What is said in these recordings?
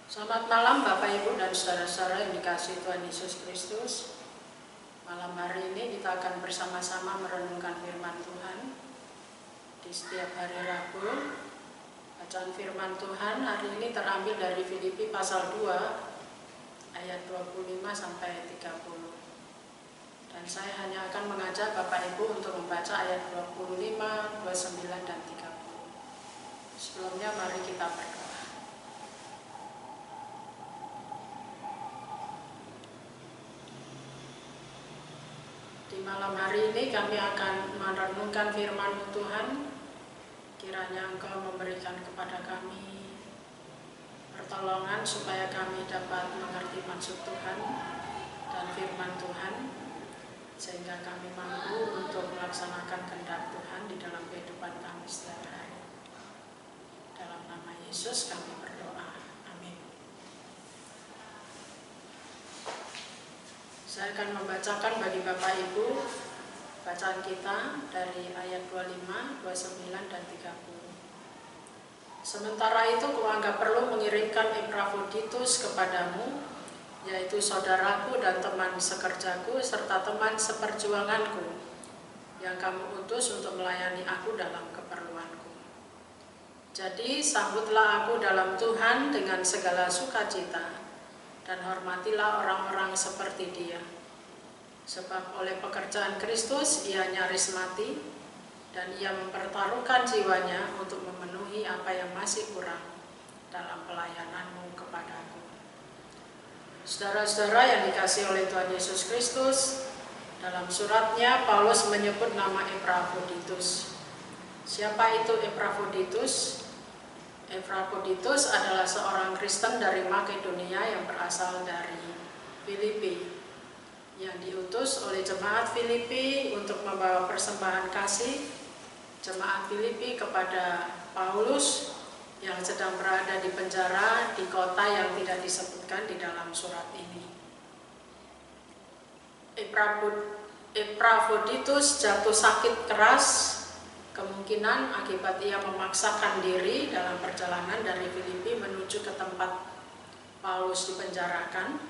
Selamat malam Bapak Ibu dan saudara-saudara yang dikasihi Tuhan Yesus Kristus. Malam hari ini kita akan bersama-sama merenungkan firman Tuhan di setiap hari Rabu. Bacaan firman Tuhan hari ini terambil dari Filipi pasal 2 ayat 25 sampai 30. Dan saya hanya akan mengajak Bapak Ibu untuk membaca ayat 25, 29 dan 30. Sebelumnya mari kita berdoa. Di malam hari ini kami akan merenungkan firman Tuhan. Kiranya Engkau memberikan kepada kami pertolongan supaya kami dapat mengerti maksud Tuhan dan firman Tuhan, sehingga kami mampu untuk melaksanakan kehendak Tuhan di dalam kehidupan kami setiap hari. Dalam nama Yesus kami berdoa. Amin. Saya akan membacakan bagi Bapak Ibu bacaan kita dari ayat 25, 29, dan 30. Sementara itu kuanggap perlu mengirimkan Epafroditus kepadamu, yaitu saudaraku dan teman sekerjaku serta teman seperjuanganku, yang kamu utus untuk melayani aku dalam keperluanku. Jadi sambutlah aku dalam Tuhan dengan segala sukacita, dan hormatilah orang-orang seperti dia. Sebab oleh pekerjaan Kristus ia nyaris mati, dan ia mempertaruhkan jiwanya untuk memenuhi apa yang masih kurang dalam pelayananmu kepadaku. Saudara-saudara yang dikasihi oleh Tuhan Yesus Kristus, dalam suratnya Paulus menyebut nama Epafroditus. Siapa itu Epafroditus? Epafroditus adalah seorang Kristen dari Makedonia yang berasal dari Filipi, yang diutus oleh jemaat Filipi untuk membawa persembahan kasih jemaat Filipi kepada Paulus yang sedang berada di penjara di kota yang tidak disebutkan di dalam surat ini. Epafroditus jatuh sakit keras, kemungkinan akibat ia memaksakan diri dalam perjalanan dari Filipi menuju ke tempat Paulus dipenjarakan,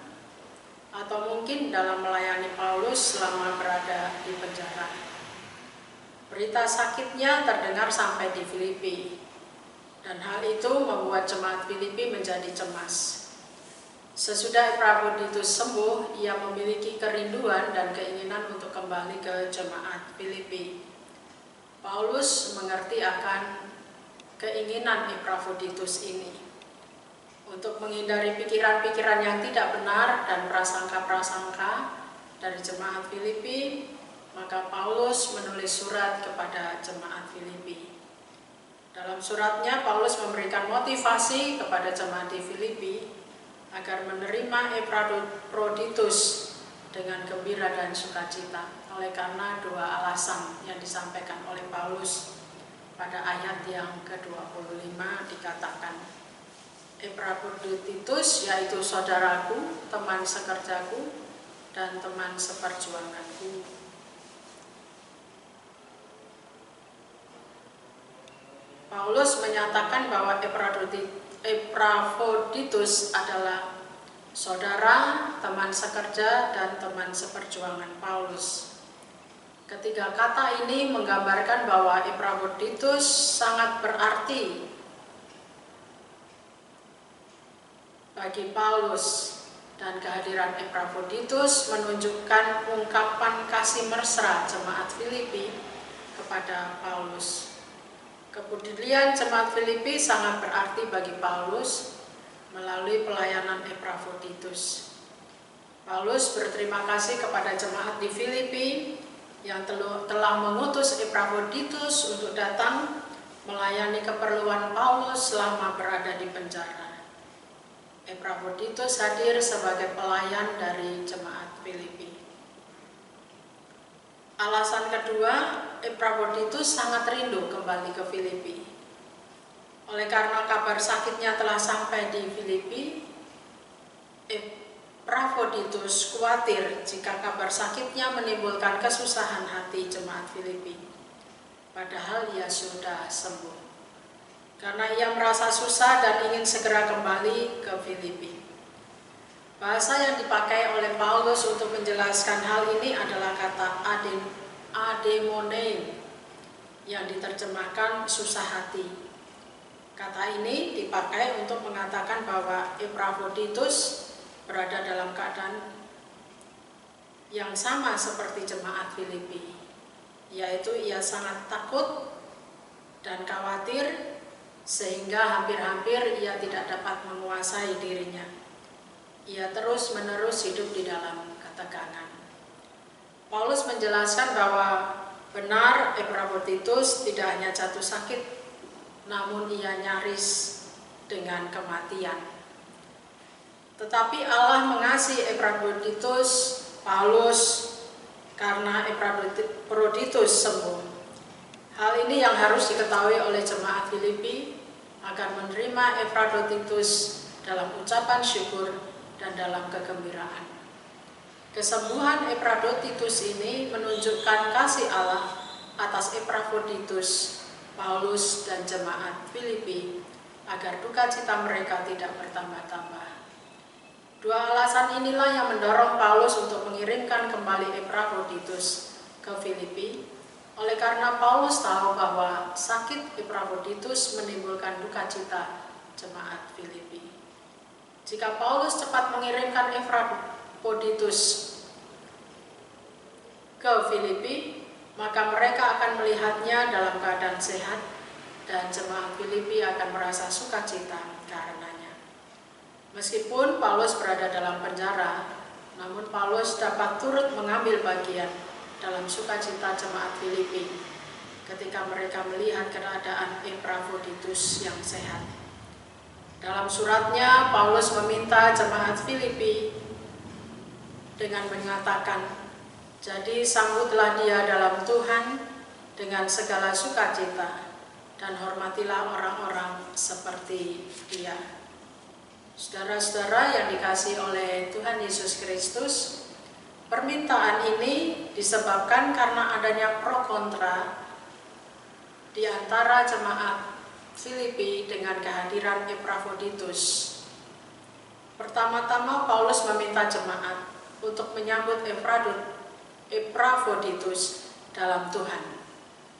atau mungkin dalam melayani Paulus selama berada di penjara. Berita sakitnya terdengar sampai di Filipi, dan hal itu membuat jemaat Filipi menjadi cemas. Sesudah Epafroditus sembuh, ia memiliki kerinduan dan keinginan untuk kembali ke jemaat Filipi. Paulus mengerti akan keinginan Epafroditus ini. Untuk menghindari pikiran-pikiran yang tidak benar dan prasangka-prasangka dari jemaat Filipi, maka Paulus menulis surat kepada jemaat Filipi. Dalam suratnya, Paulus memberikan motivasi kepada jemaat di Filipi agar menerima Epafroditus dengan gembira dan sukacita, oleh karena dua alasan yang disampaikan oleh Paulus pada ayat yang ke-25 dikatakan, Epafroditus yaitu saudaraku, teman sekerjaku, dan teman seperjuanganku. Paulus menyatakan bahwa Epafroditus adalah saudara, teman sekerja, dan teman seperjuangan Paulus. Ketiga kata ini menggambarkan bahwa Epafroditus sangat berarti bagi Paulus, dan kehadiran Epafroditus menunjukkan ungkapan kasih mesra jemaat Filipi kepada Paulus. Kepedulian jemaat Filipi sangat berarti bagi Paulus melalui pelayanan Epafroditus. Paulus berterima kasih kepada jemaat di Filipi yang telah mengutus Epafroditus untuk datang melayani keperluan Paulus selama berada di penjara. Epafroditus hadir sebagai pelayan dari jemaat Filipi. Alasan kedua, Epafroditus sangat rindu kembali ke Filipi. Oleh karena kabar sakitnya telah sampai di Filipi, Epafroditus khawatir jika kabar sakitnya menimbulkan kesusahan hati jemaat Filipi, padahal ia sudah sembuh. karena ia merasa susah dan ingin segera kembali ke Filipi. Bahasa yang dipakai oleh Paulus untuk menjelaskan hal ini adalah kata ademonein, yang diterjemahkan susah hati. Kata ini dipakai untuk mengatakan bahwa Epaphroditus berada dalam keadaan yang sama seperti jemaat Filipi, yaitu ia sangat takut dan khawatir sehingga hampir-hampir ia tidak dapat menguasai dirinya. Ia terus-menerus hidup di dalam ketegangan. Paulus menjelaskan bahwa benar Epaphroditus tidak hanya jatuh sakit, namun ia nyaris dengan kematian. Tetapi Allah mengasihi Epaphroditus Paulus karena Epaphroditus sembuh. Hal ini yang harus diketahui oleh jemaat Filipi agar menerima Epaphroditus dalam ucapan syukur dan dalam kegembiraan. Kesembuhan Epaphroditus ini menunjukkan kasih Allah atas Epaphroditus, Paulus, dan jemaat Filipi agar duka cita mereka tidak bertambah-tambah. Dua alasan inilah yang mendorong Paulus untuk mengirimkan kembali Epaphroditus ke Filipi, oleh karena Paulus tahu bahwa sakit Epaphroditus menimbulkan duka cita jemaat Filipi. Jika Paulus cepat mengirimkan Epaphroditus ke Filipi, maka mereka akan melihatnya dalam keadaan sehat dan jemaat Filipi akan merasa sukacita karenanya. Meskipun Paulus berada dalam penjara, namun Paulus dapat turut mengambil bagian dalam sukacita jemaat Filipi ketika mereka melihat keadaan Epaphroditus yang sehat. Dalam suratnya, Paulus meminta jemaat Filipi dengan mengatakan, "Jadi sambutlah dia dalam Tuhan dengan segala sukacita dan hormatilah orang-orang seperti dia." Saudara-saudara yang dikasihi oleh Tuhan Yesus Kristus, permintaan ini disebabkan karena adanya pro kontra di antara jemaat Filipi dengan kehadiran Epaphroditus. Pertama-tama Paulus meminta jemaat untuk menyambut Epaphroditus dalam Tuhan.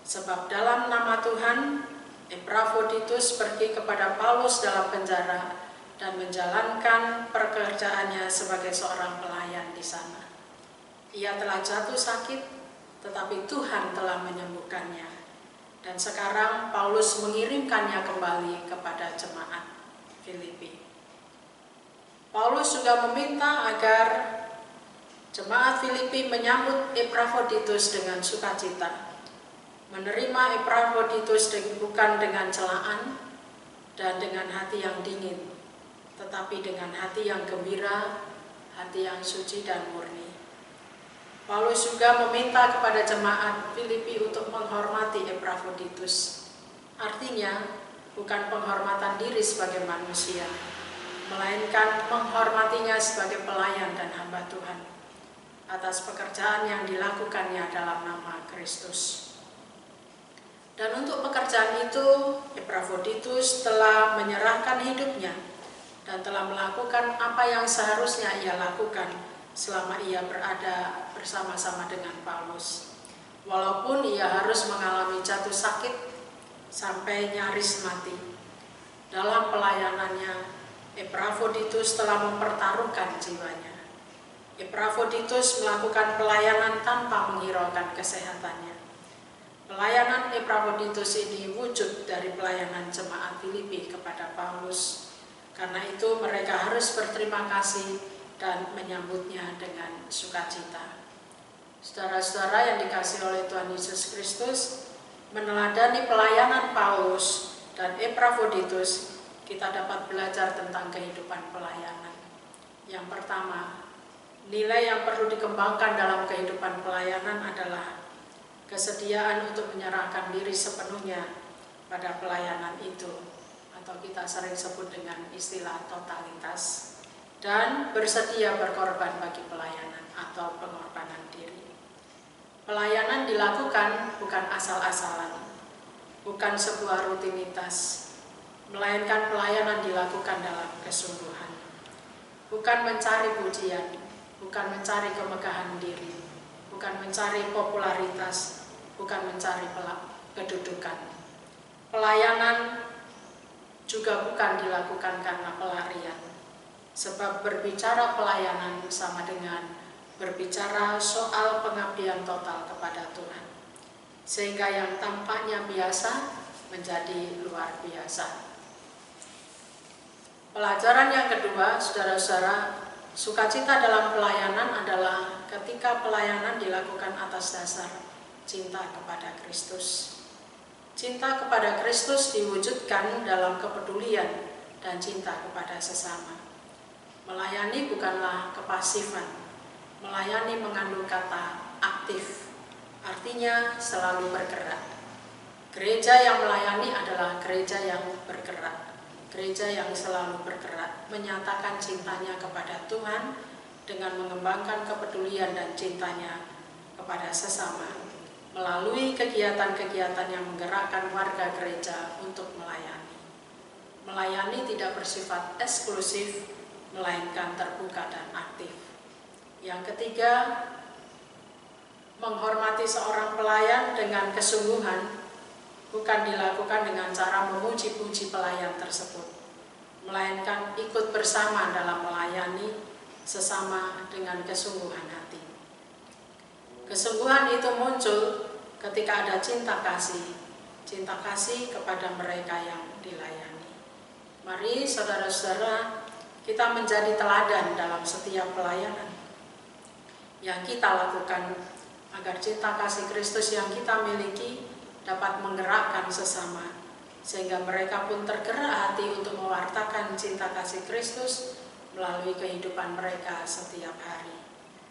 Sebab dalam nama Tuhan, Epaphroditus pergi kepada Paulus dalam penjara dan menjalankan pekerjaannya sebagai seorang pelayan di sana. Ia telah jatuh sakit, tetapi Tuhan telah menyembuhkannya. Dan sekarang Paulus mengirimkannya kembali kepada jemaat Filipi. Paulus juga meminta agar jemaat Filipi menyambut Epaphroditus dengan sukacita. Menerima Epaphroditus bukan dengan celaan dan dengan hati yang dingin, tetapi dengan hati yang gembira, hati yang suci dan murni. Paulus juga meminta kepada jemaat Filipi untuk menghormati Epaphroditus. Artinya, bukan penghormatan diri sebagai manusia, melainkan menghormatinya sebagai pelayan dan hamba Tuhan atas pekerjaan yang dilakukannya dalam nama Kristus. Dan untuk pekerjaan itu, Epaphroditus telah menyerahkan hidupnya dan telah melakukan apa yang seharusnya ia lakukan selama ia berada bersama-sama dengan Paulus. Walaupun ia harus mengalami jatuh sakit sampai nyaris mati. Dalam pelayanannya, Epaphroditus telah mempertaruhkan jiwanya. Epaphroditus melakukan pelayanan tanpa menghiraukan kesehatannya. Pelayanan Epaphroditus ini wujud dari pelayanan jemaat Filipi kepada Paulus. Karena itu mereka harus berterima kasih dan menyambutnya dengan sukacita. Saudara-saudara yang dikasihi oleh Tuhan Yesus Kristus, meneladani pelayanan Paulus dan Epaphroditus, kita dapat belajar tentang kehidupan pelayanan. Yang pertama, nilai yang perlu dikembangkan dalam kehidupan pelayanan adalah kesediaan untuk menyerahkan diri sepenuhnya pada pelayanan itu, atau kita sering sebut dengan istilah totalitas, dan bersedia berkorban bagi pelayanan atau pengorbanan diri. Pelayanan dilakukan bukan asal-asalan, bukan sebuah rutinitas, melainkan pelayanan dilakukan dalam kesungguhan. Bukan mencari pujian, bukan mencari kemegahan diri, bukan mencari popularitas, bukan mencari kedudukan. Pelayanan juga bukan dilakukan karena pelarian, sebab berbicara pelayanan sama dengan berbicara soal pengabdian total kepada Tuhan, sehingga yang tampaknya biasa menjadi luar biasa. Pelajaran yang kedua, saudara-saudara, sukacita dalam pelayanan adalah ketika pelayanan dilakukan atas dasar cinta kepada Kristus. Cinta kepada Kristus diwujudkan dalam kepedulian dan cinta kepada sesama. Melayani bukanlah kepasifan. Melayani mengandung kata aktif, artinya selalu bergerak. Gereja yang melayani adalah gereja yang bergerak. Gereja yang selalu bergerak, menyatakan cintanya kepada Tuhan dengan mengembangkan kepedulian dan cintanya kepada sesama melalui kegiatan-kegiatan yang menggerakkan warga gereja untuk melayani. Melayani tidak bersifat eksklusif, melainkan terbuka dan aktif. Yang ketiga, menghormati seorang pelayan dengan kesungguhan bukan dilakukan dengan cara memuji-puji pelayan tersebut, melainkan ikut bersama dalam melayani sesama dengan kesungguhan hati. Kesungguhan itu muncul ketika ada cinta kasih kepada mereka yang dilayani. Mari saudara-saudara, kita menjadi teladan dalam setiap pelayanan yang kita lakukan, agar cinta kasih Kristus yang kita miliki dapat menggerakkan sesama, sehingga mereka pun tergerak hati untuk mewartakan cinta kasih Kristus melalui kehidupan mereka setiap hari.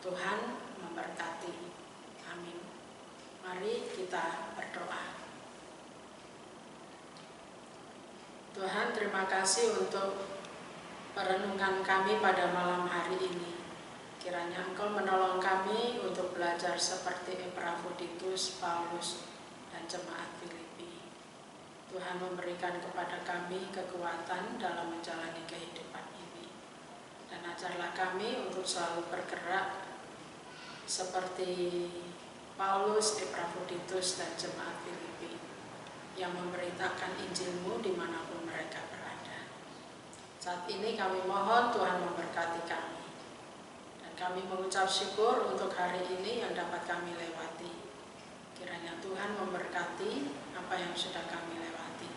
Tuhan memberkati. Amin. Mari kita berdoa. Tuhan, terima kasih untuk perenungan kami pada malam hari ini. Kiranya Engkau menolong kami untuk belajar seperti Epafroditus, Paulus, dan jemaat Filipi. Tuhan memberikan kepada kami kekuatan dalam menjalani kehidupan ini. Dan ajarlah kami untuk selalu bergerak seperti Paulus, Epafroditus, dan jemaat Filipi yang memberitakan Injil-Mu dimanapun mereka berada. Saat ini kami mohon Tuhan memberkati kami. Dan kami mengucap syukur untuk hari ini yang dapat kami lewati. Kiranya Tuhan memberkati apa yang sudah kami lewati.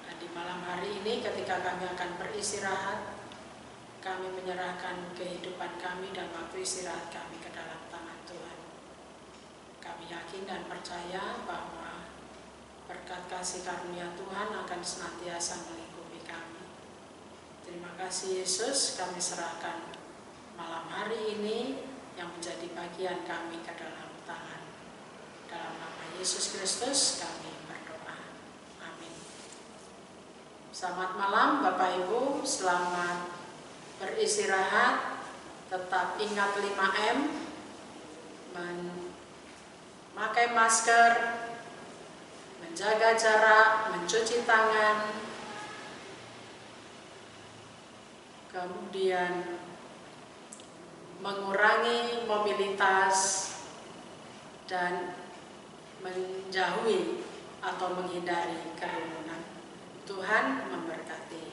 Dan di malam hari ini ketika kami akan beristirahat, kami menyerahkan kehidupan kami dan waktu istirahat kami ke dalam tangan Tuhan. Kami yakin dan percaya bahwa berkat kasih karunia Tuhan akan senantiasa melingkupi kami. Terima kasih Yesus, kami serahkan malam hari ini yang menjadi bagian kami ke dalam tangan. Dalam nama Yesus Kristus kami berdoa. Amin. Selamat malam Bapak Ibu, selamat beristirahat. Tetap ingat 5M, memakai masker, menjaga jarak, mencuci tangan, kemudian mengurangi mobilitas dan menjauhi atau menghindari kerumunan. Tuhan memberkati.